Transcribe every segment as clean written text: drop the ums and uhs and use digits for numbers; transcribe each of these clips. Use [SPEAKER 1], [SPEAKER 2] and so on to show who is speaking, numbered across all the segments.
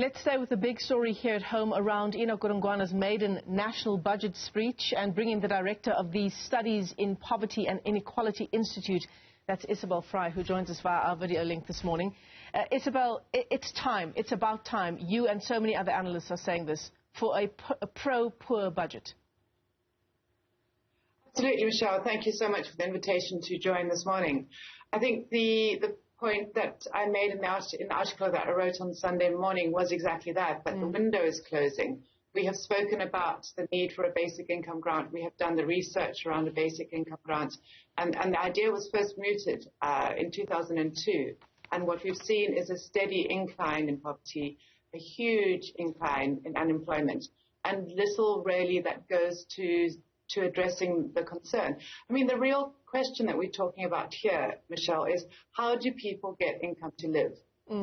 [SPEAKER 1] Let's stay with the big story here at home around Enoch Godongwana's maiden national budget speech and bring in the director of the Studies in Poverty and Inequality Institute. That's Isobel Frye, who joins us via our video link this morning. Isobel, it's time. It's about time. You and so many other analysts are saying this for a pro-poor budget.
[SPEAKER 2] Absolutely, Michelle. Thank you so much for the invitation to join this morning. I think the point that I made in the article that I wrote on Sunday morning was exactly that, but the window is closing. We have spoken about the need for a basic income grant. We have done the research around a basic income grant, and the idea was first mooted in 2002. And what we've seen is a steady incline in poverty, a huge incline in unemployment, and little really that goes to addressing the concern. I mean, the real question that we're talking about here, Michelle, is how do people get income to live?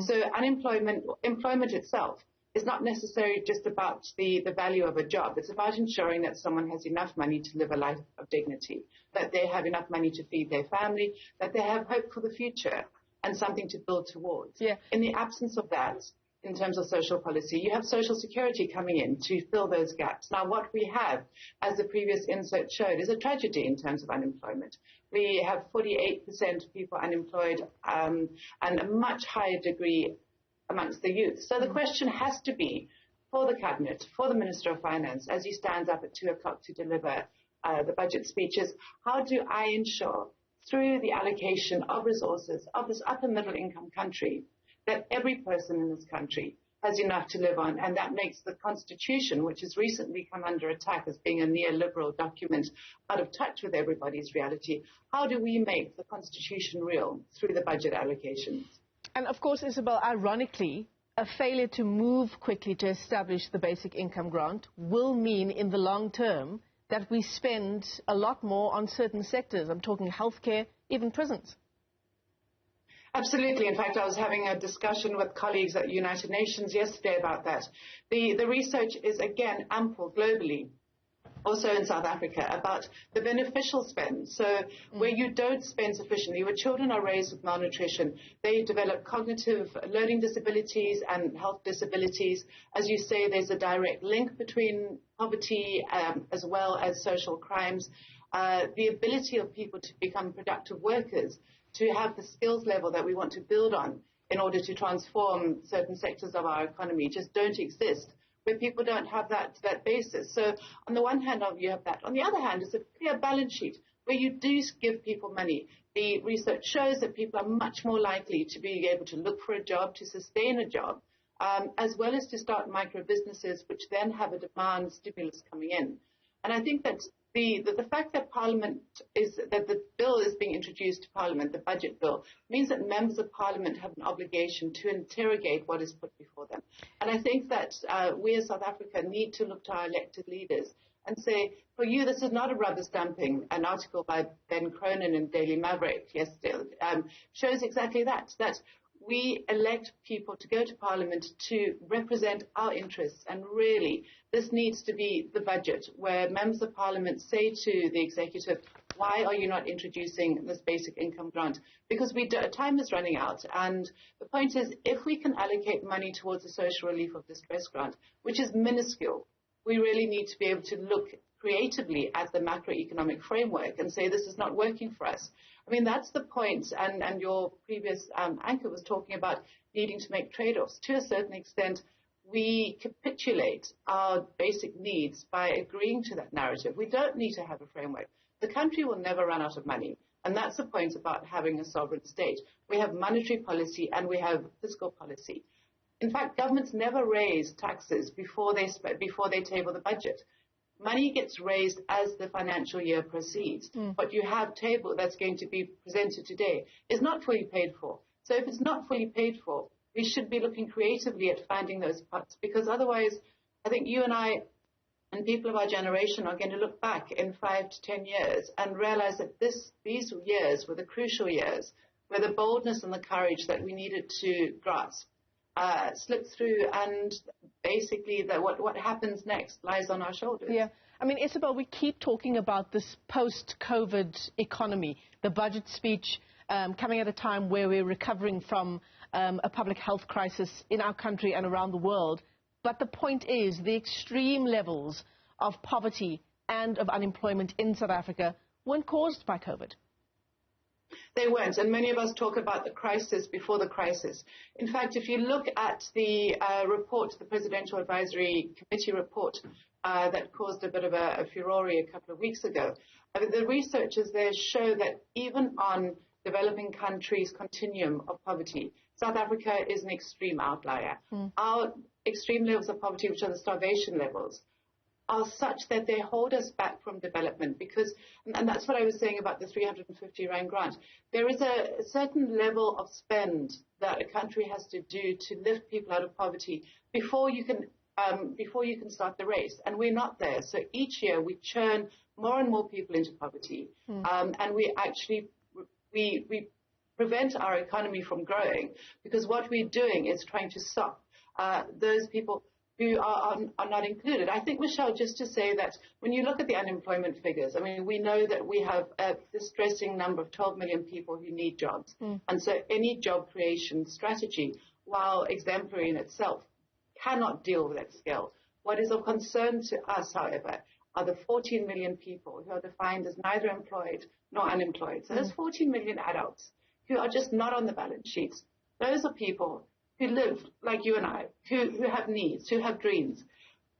[SPEAKER 2] So employment itself is not necessarily just about the value of a job. It's about ensuring that someone has enough money to live a life of dignity, that they have enough money to feed their family, that they have hope for the future and something to build towards.
[SPEAKER 1] Yeah.
[SPEAKER 2] In the absence of that, in terms of social policy, you have Social Security coming in to fill those gaps. Now, what we have, as the previous insert showed, is a tragedy in terms of unemployment. We have 48% of people unemployed and a much higher degree amongst the youth. So the question has to be, for the Cabinet, for the Minister of Finance, as he stands up at 2 o'clock to deliver the budget speeches, how do I ensure, through the allocation of resources of this upper middle income country, that every person in this country has enough to live on, and that makes the Constitution, which has recently come under attack as being a neoliberal document, out of touch with everybody's reality. How do we make the Constitution real through the budget allocations?
[SPEAKER 1] And of course, Isobel, ironically, a failure to move quickly to establish the basic income grant will mean in the long term that we spend a lot more on certain sectors. I'm talking healthcare, even prisons.
[SPEAKER 2] Absolutely. In fact, I was having a discussion with colleagues at United Nations yesterday about that. The research is, again, ample globally, also in South Africa, about the beneficial spend. So where you don't spend sufficiently, where children are raised with malnutrition, they develop cognitive learning disabilities and health disabilities. As you say, there's a direct link between poverty as well as social crimes. The ability of people to become productive workers, to have the skills level that we want to build on in order to transform certain sectors of our economy just don't exist, where people don't have that basis. So on the one hand, you have that. On the other hand, it's a clear balance sheet where you do give people money. The research shows that people are much more likely to be able to look for a job, to sustain a job, as well as to start micro businesses, which then have a demand stimulus coming in. And I think that the fact that that the bill is being introduced to Parliament, the budget bill, means that members of Parliament have an obligation to interrogate what is put before them. And I think that we as South Africa need to look to our elected leaders and say, for you, this is not a rubber stamping. An article by Ben Cronin in Daily Maverick yesterday shows exactly that we elect people to go to Parliament to represent our interests, and really this needs to be the budget where members of Parliament say to the executive, why are you not introducing this basic income grant? Because time is running out, and the point is, if we can allocate money towards the social relief of distress grant, which is minuscule, we really need to be able to look creatively at the macroeconomic framework and say this is not working for us. I mean, that's the point, and your previous anchor was talking about needing to make trade-offs. To a certain extent, we capitulate our basic needs by agreeing to that narrative. We don't need to have a framework. The country will never run out of money, and that's the point about having a sovereign state. We have monetary policy and we have fiscal policy. In fact, governments never raise taxes before they table the budget. Money gets raised as the financial year proceeds. What you have table that's going to be presented today is not fully paid for. So if it's not fully paid for, we should be looking creatively at finding those pots, because otherwise I think you and I and people of our generation are going to look back in 5 to 10 years and realize that these years were the crucial years where the boldness and the courage that we needed to grasp slipped through, and basically what happens next lies on our shoulders.
[SPEAKER 1] Yeah. I mean, Isobel, we keep talking about this post-COVID economy, the budget speech coming at a time where we're recovering from a public health crisis in our country and around the world. But the point is, the extreme levels of poverty and of unemployment in South Africa weren't caused by COVID.
[SPEAKER 2] They weren't, and many of us talk about the crisis before the crisis. In fact, if you look at the report, the Presidential Advisory Committee report that caused a bit of a furore a couple of weeks ago, the researchers there show that even on developing countries' continuum of poverty, South Africa is an extreme outlier. Our extreme levels of poverty, which are the starvation levels, are such that they hold us back from development because, and that's what I was saying about the 350 Rand grant, there is a certain level of spend that a country has to do to lift people out of poverty before you can start the race, and we're not there. So each year we churn more and more people into poverty, and we actually we prevent our economy from growing because what we're doing is trying to stop those people who are not included. I think, Michelle, just to say that when you look at the unemployment figures, I mean, we know that we have a distressing number of 12 million people who need jobs. And so any job creation strategy, while exemplary in itself, cannot deal with that scale. What is of concern to us, however, are the 14 million people who are defined as neither employed nor unemployed. So there's 14 million adults who are just not on the balance sheets. Those are people who live like you and I, who have needs, who have dreams.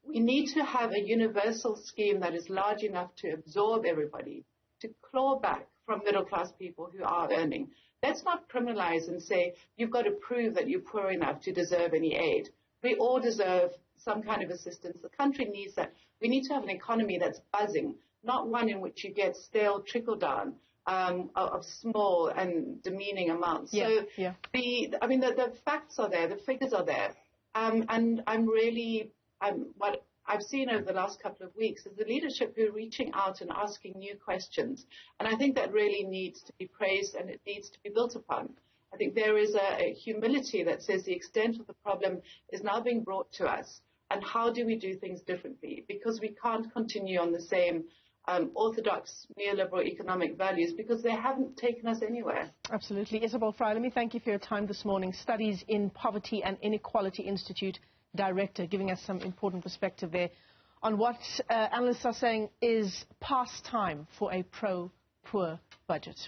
[SPEAKER 2] We need to have a universal scheme that is large enough to absorb everybody, to claw back from middle-class people who are earning. Let's not criminalize and say, you've got to prove that you're poor enough to deserve any aid. We all deserve some kind of assistance. The country needs that. We need to have an economy that's buzzing, not one in which you get stale trickle-down of small and demeaning amounts. The facts are there, the figures are there, and what I've seen over the last couple of weeks is the leadership who are reaching out and asking new questions, and I think that really needs to be praised and it needs to be built upon. I think there is a humility that says the extent of the problem is now being brought to us, and how do we do things differently? Because we can't continue on the same orthodox neoliberal economic values because they haven't taken us anywhere. Absolutely.
[SPEAKER 1] Isobel Frye, let me thank you for your time this morning. Studies in Poverty and Inequality Institute Director, giving us some important perspective there on what analysts are saying is past time for a pro-poor budget.